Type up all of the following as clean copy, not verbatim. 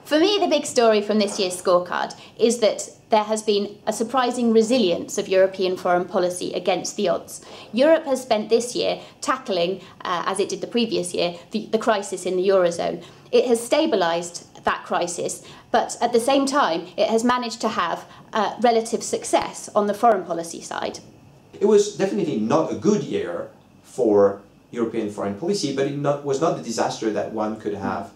For me, the big story from this year's scorecard is that there has been a surprising resilience of European foreign policy against the odds. Europe has spent this year tackling, as it did the previous year, the crisis in the Eurozone. It has stabilised that crisis, but at the same time, it has managed to have relative success on the foreign policy side. It was definitely not a good year for European foreign policy, but it was not the disaster that one could have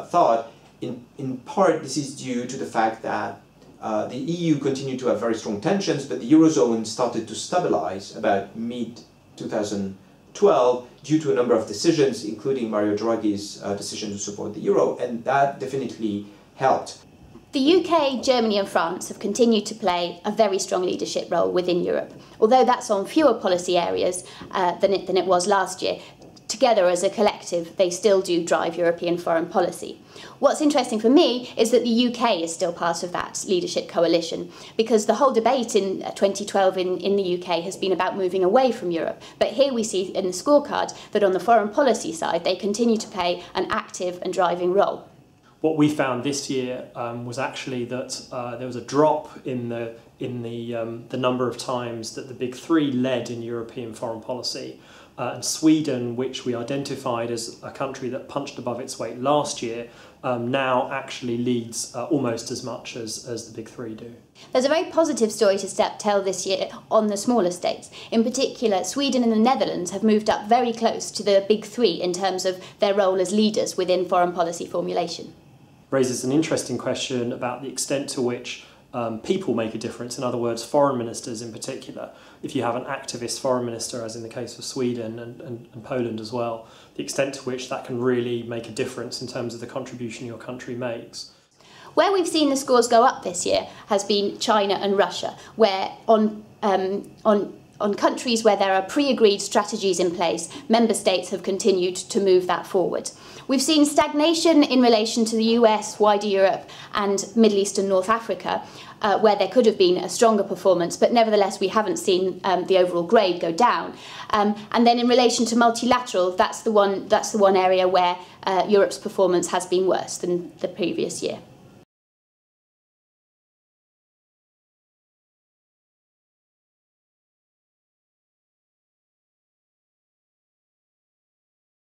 thought. In part, this is due to the fact that the EU continued to have very strong tensions, but the Eurozone started to stabilize about mid-2012 due to a number of decisions, including Mario Draghi's decision to support the euro, and that definitely helped. The UK, Germany and France have continued to play a very strong leadership role within Europe, although that's on fewer policy areas than it was last year. Together as a collective, they still do drive European foreign policy. What's interesting for me is that the UK is still part of that leadership coalition, because the whole debate in 2012 in the UK has been about moving away from Europe. But here we see in the scorecard that on the foreign policy side, they continue to play an active and driving role. What we found this year was actually that there was a drop in the number of times that the big three led in European foreign policy. And Sweden, which we identified as a country that punched above its weight last year, now actually leads almost as much as the big three do. There's a very positive story to tell this year on the smaller states. In particular, Sweden and the Netherlands have moved up very close to the big three in terms of their role as leaders within foreign policy formulation. Raises an interesting question about the extent to which people make a difference. In other words, foreign ministers in particular. If you have an activist foreign minister, as in the case of Sweden and Poland as well, the extent to which that can really make a difference in terms of the contribution your country makes. Where we've seen the scores go up this year has been China and Russia, where on countries where there are pre-agreed strategies in place, member states have continued to move that forward. We've seen stagnation in relation to the US, wider Europe and Middle East and North Africa, where there could have been a stronger performance, but nevertheless we haven't seen the overall grade go down. And then in relation to multilateral, that's the one area where Europe's performance has been worse than the previous year.